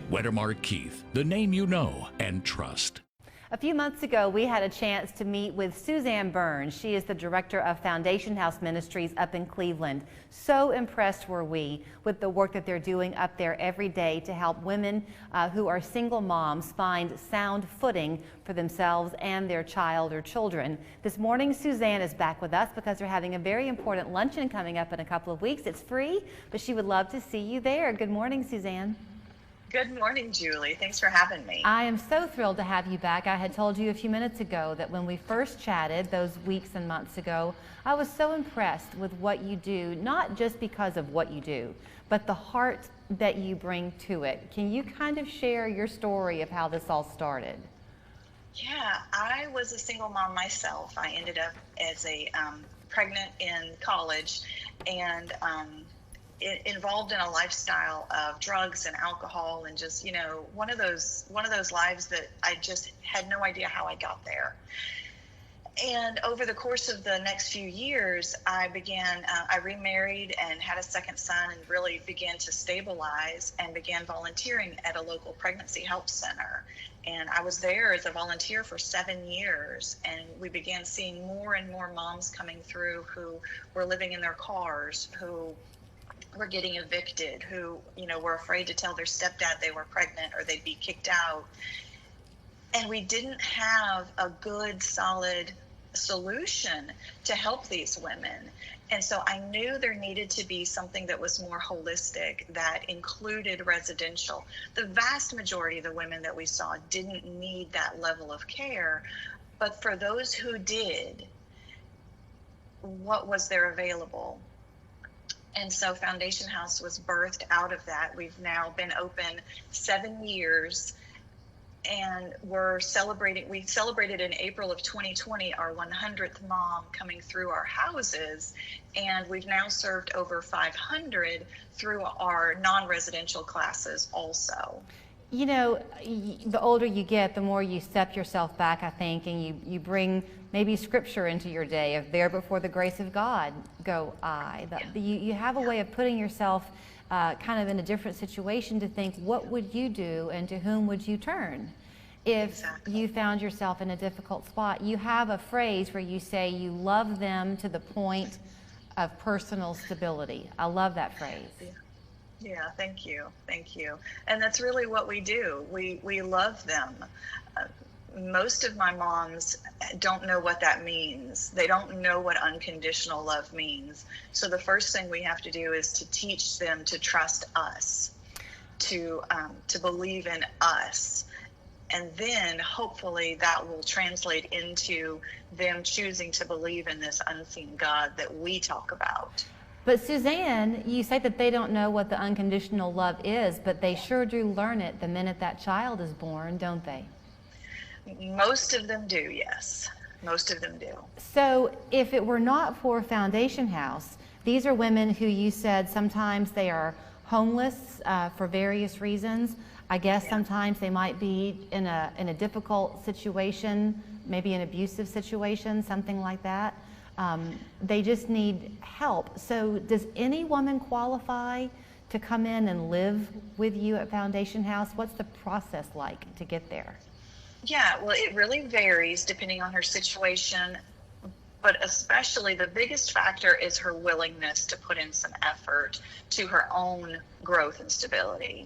Weddermark Keith, the name you know and trust. A few months ago, we had a chance to meet with Suzanne Burns. She is the director of Foundation House Ministries up in Cleveland. So impressed were we with the work that they're doing up there every day to help women who are single moms find sound footing for themselves and their child or children. This morning, Suzanne is back with us because they're having a very important luncheon coming up in a couple of weeks. It's free, but she would love to see you there. Good morning, Suzanne. Good morning, Julie. Thanks for having me. I am so thrilled to have you back. I had told you a few minutes ago that when we first chatted those weeks and months ago, I was so impressed with what you do, not just because of what you do, but the heart that you bring to it. Can you kind of share your story of how this all started? Yeah, I was a single mom myself. I ended up as a pregnant in college and involved in a lifestyle of drugs and alcohol and just, you know, one of those lives that I just had no idea how I got there. And over the course of the next few years, I remarried and had a second son and really began to stabilize and began volunteering at a local pregnancy help center. And I was there as a volunteer for 7 years, and we began seeing more and more moms coming through who were living in their cars, who were getting evicted, who, you know, were afraid to tell their stepdad they were pregnant or they'd be kicked out. And we didn't have a good, solid solution to help these women. And so I knew there needed to be something that was more holistic, that included residential. The vast majority of the women that we saw didn't need that level of care, but for those who did, what was there available? And so Foundation House was birthed out of that. We've now been open 7 years, and we celebrated in April of 2020 our 100th mom coming through our houses, and we've now served over 500 through our non-residential classes also. You know, the older you get, the more you step yourself back, I think, and you bring maybe scripture into your day of there before the grace of God go I. You have a way of putting yourself kind of in a different situation to think, what would you do and to whom would you turn if you found yourself in a difficult spot? You have a phrase where you say you love them to the point of personal stability. I love that phrase. Yeah, thank you. Thank you. And that's really what we do. We love them. Most of my moms don't know what that means. They don't know what unconditional love means. So the first thing we have to do is to teach them to trust us, to believe in us. And then hopefully that will translate into them choosing to believe in this unseen God that we talk about. But Suzanne, you say that they don't know what the unconditional love is, but they sure do learn it the minute that child is born, don't they? Most of them do, yes. Most of them do. So if it were not for Foundation House, these are women who you said sometimes they are homeless for various reasons. I guess sometimes they might be in a difficult situation, maybe an abusive situation, something like that. They just need help. So does any woman qualify to come in and live with you at Foundation House? What's the process like to get there? Yeah, well, it really varies depending on her situation, but especially the biggest factor is her willingness to put in some effort to her own growth and stability.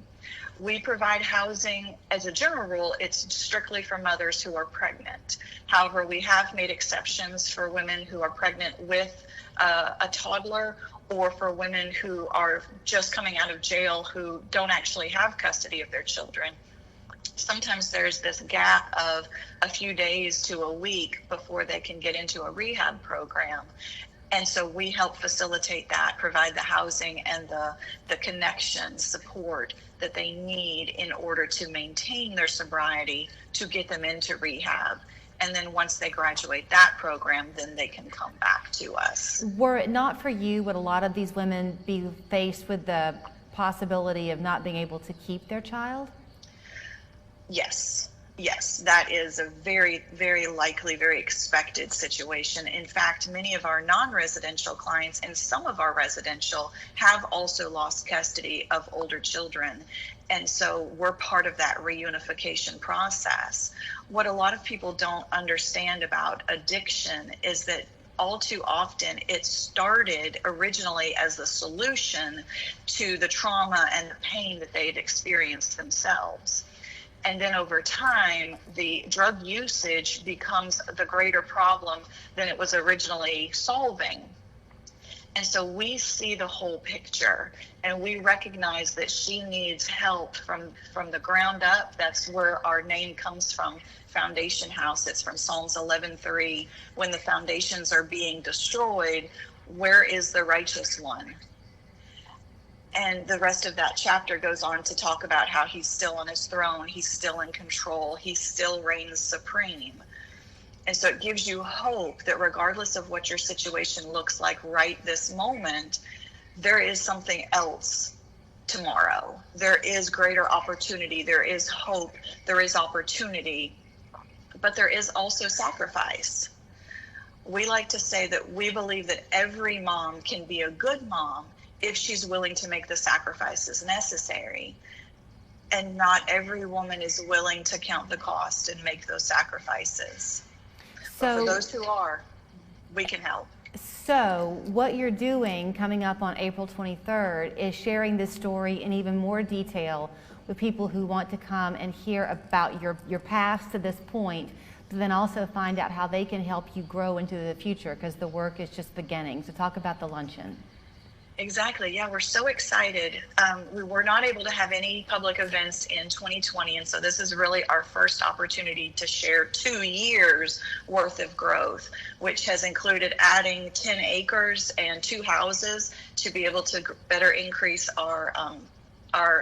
We provide housing. As a general rule, it's strictly for mothers who are pregnant. However, we have made exceptions for women who are pregnant with a toddler, or for women who are just coming out of jail who don't actually have custody of their children. Sometimes there's this gap of a few days to a week before they can get into a rehab program. And so we help facilitate that, provide the housing and the connection, support that they need in order to maintain their sobriety to get them into rehab. And then once they graduate that program, then they can come back to us. Were it not for you, would a lot of these women be faced with the possibility of not being able to keep their child? Yes. Yes, that is a very, very likely, very expected situation. In fact, many of our non-residential clients and some of our residential have also lost custody of older children. And so we're part of that reunification process. What a lot of people don't understand about addiction is that all too often it started originally as the solution to the trauma and the pain that they had experienced themselves. And then over time, the drug usage becomes the greater problem than it was originally solving. And so we see the whole picture, and we recognize that she needs help from the ground up. That's where our name comes from, Foundation House. It's from Psalms 11:3. When the foundations are being destroyed, where is the righteous one? And the rest of that chapter goes on to talk about how he's still on his throne, he's still in control, he still reigns supreme. And so it gives you hope that regardless of what your situation looks like right this moment, there is something else tomorrow. There is greater opportunity, there is hope, there is opportunity, but there is also sacrifice. We like to say that we believe that every mom can be a good mom if she's willing to make the sacrifices necessary. And not every woman is willing to count the cost and make those sacrifices. But for those who are, we can help. So what you're doing coming up on April 23rd is sharing this story in even more detail with people who want to come and hear about your past to this point, but then also find out how they can help you grow into the future, because the work is just beginning. So talk about the luncheon. Exactly. Yeah, we're so excited. We were not able to have any public events in 2020, and so this is really our first opportunity to share 2 years worth of growth, which has included adding 10 acres and 2 houses to be able to better increase our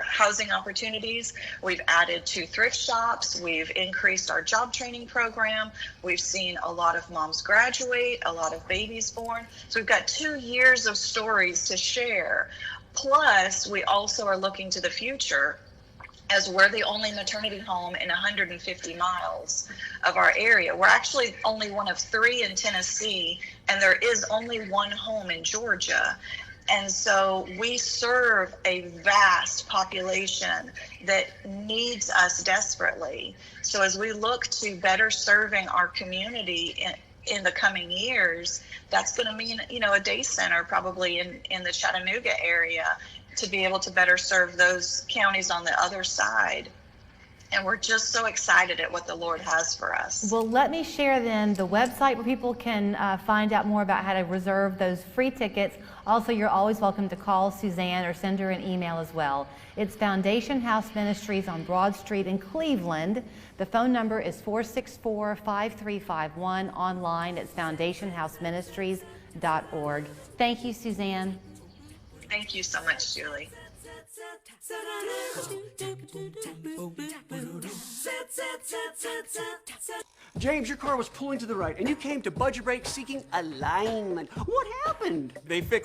housing opportunities. We've added 2 thrift shops. We've increased our job training program. We've seen a lot of moms graduate, a lot of babies born. So we've got 2 years of stories to share. Plus, we also are looking to the future, as we're the only maternity home in 150 miles of our area. We're actually only one of 3 in Tennessee, and there is only 1 home in Georgia. And so we serve a vast population that needs us desperately. So as we look to better serving our community in the coming years, that's going to mean, a day center probably in the Chattanooga area to be able to better serve those counties on the other side. And we're just so excited at what the Lord has for us. Well, let me share then the website where people can find out more about how to reserve those free tickets. Also, you're always welcome to call Suzanne or send her an email as well. It's Foundation House Ministries on Broad Street in Cleveland. The phone number is 464-5351. Online, it's foundationhouseministries.org. Thank you, Suzanne. Thank you so much, Julie. James, your car was pulling to the right, and you came to budge your brake seeking alignment. What happened? They fixed